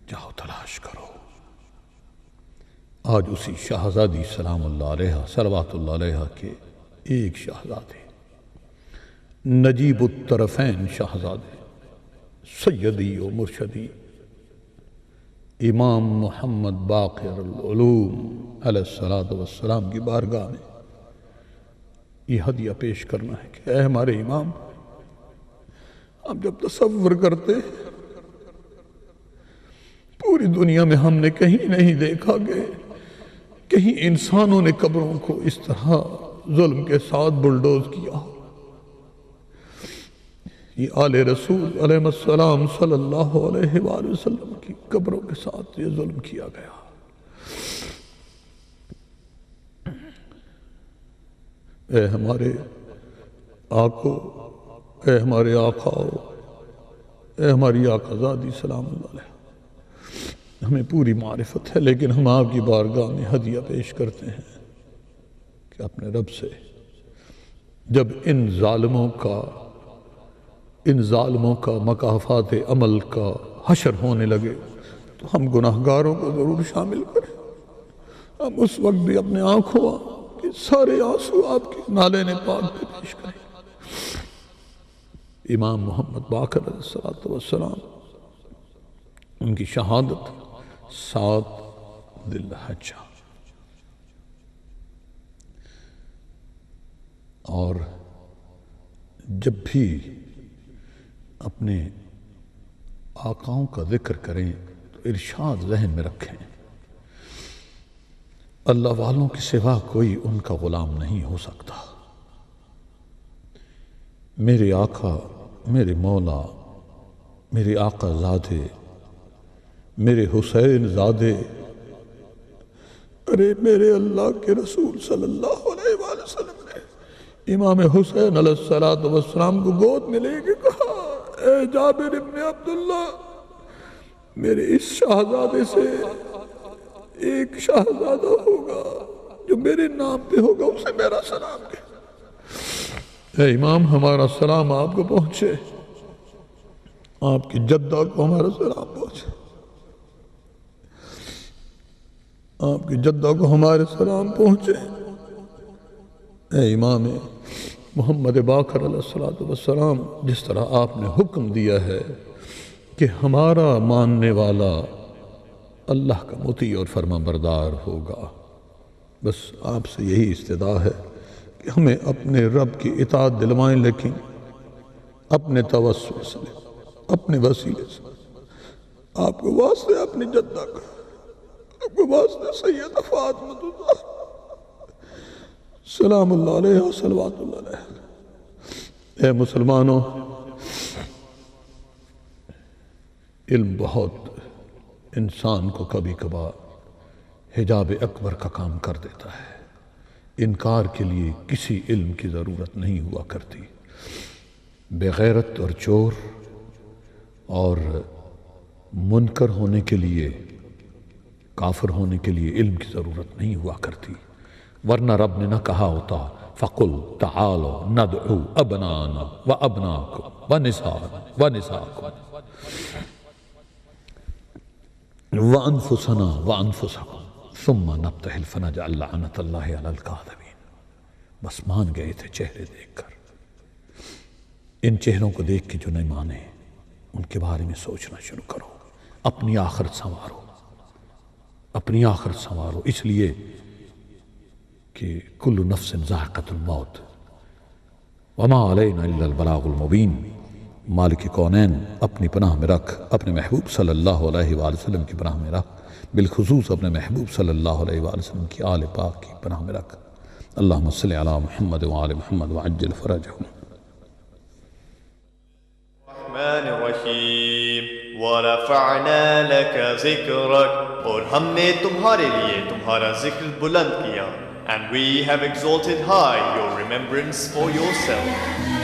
جاؤ تلاش کرو۔ آج اسی شہزادی سلام اللہ علیہ صلوات اللہ علیہ کے ایک شہزادے، نجیب الطرفین شہزادے، سیدی و مرشدی امام محمد باقر العلوم علیہ السلام کی بارگاہ میں یہ ہدیہ پیش کرنا ہے کہ اے ہمارے امام، ہم جب تصور کرتے پوری دنیا میں ہم نے کہیں نہیں دیکھا کہ کہیں انسانوں نے قبروں کو اس طرح ظلم کے ساتھ بلڈوز کیا۔ یہ آل رسول علیہ السلام صلی اللہ علیہ وآلہ وسلم کی قبروں کے ساتھ یہ ظلم کیا گیا۔ اے ہمارے آقو، اے ہمارے آقاؤ، اے ہماری آقا زادی سلام اللہ علیہ، ہمیں پوری معرفت ہے لیکن ہم آپ کی بارگاہ میں ہدیہ پیش کرتے ہیں کہ اپنے رب سے جب ان ظالموں کا مکافات عمل کا حشر ہونے لگے تو ہم گناہگاروں کو ضرور شامل کریں۔ ہم اس وقت بھی اپنے آنکھوں کے سارے آنسو آپ کے نالے پاک پہ پیش کریں۔ امام محمد باقر علیہ السلام، ان کی شہادت 7 ذی الحجہ، اور جب بھی اپنے آقاؤں کا ذکر کریں تو ارشاد ذہن میں رکھیں، اللہ والوں کے سوا کوئی ان کا غلام نہیں ہو سکتا۔ میرے آقا، میرے مولا، میرے آقا زادے، میرے حسین زادے، ارے میرے اللہ کے رسول صلی اللہ علیہ وآلہ وسلم نے امام حسین علیہ السلام کو گود میں لے کے کہا، اے جابر ابن عبداللہ، میرے اس شہزادے سے ایک شہزادہ ہوگا جو میرے نام پہ ہوگا، اسے میرا سلام دے۔ اے امام، ہمارا سلام آپ کو پہنچے، آپ کی جدہ کو ہمارا سلام پہنچے، آپ کی جدہ کو ہمارے سلام پہنچے۔ اے امام محمد باقر علیہ السلام، جس طرح آپ نے حکم دیا ہے کہ ہمارا ماننے والا اللہ کا مطیع اور فرما بردار ہوگا، بس آپ سے یہی استدعا ہے کہ ہمیں اپنے رب کی اطاعت دلوائیں، لیکن اپنے توسل سے، اپنے وسیلے سے، آپ کو واسطے اپنی جدہ کا، آپ کو واسطے سیدہ فاطمہ سلام اللہ علیہ و صلوات اللہ علیہ۔ اے مسلمانوں، علم بہت انسان کو کبھی کبھار حجاب اکبر کا کام کر دیتا ہے۔ انکار کے لیے کسی علم کی ضرورت نہیں ہوا کرتی۔ بے غیرت اور چور اور منکر ہونے کے لیے، کافر ہونے کے لیے علم کی ضرورت نہیں ہوا کرتی۔ ورنہ رب نے نہ کہا ہوتا فقل تعالوا ندعو ابنانا وابناکم ونساءنا ونساءکم وانفسنا وانفسکم ثم نبتہل فنجعل لعنت اللہ علی الکاذبین. بس مان گئے تھے چہرے دیکھ کر. ان چہروں کو دیکھ کے جو نہیں مانے ان کے بارے میں سوچنا شروع کرو. اپنی آخرت سنوارو، اپنی آخرت سنوارو، اس لیے کہ کل نفس ذائقۃ الموت وما علینا الا البلاغ المبین. مالک کونین اپنی پناہ میں رکھ، اپنے محبوب صلی اللہ علیہ وآلہ وسلم کی پناہ میں رکھ، بالخصوص اپنے محبوب صلی اللہ علیہ وآلہ وسلم کی آل پاک کی پناہ میں رکھ. اللہم صلی علی محمد وآل محمد وعجل فرجہم. الرحمن الرحیم وَرَفَعْنَا لَكَ ذِكْرَكَ، اور ہم نے تمہارے لیے تمہارا ذکر بلند کیا. And we have exalted high your remembrance for yourself.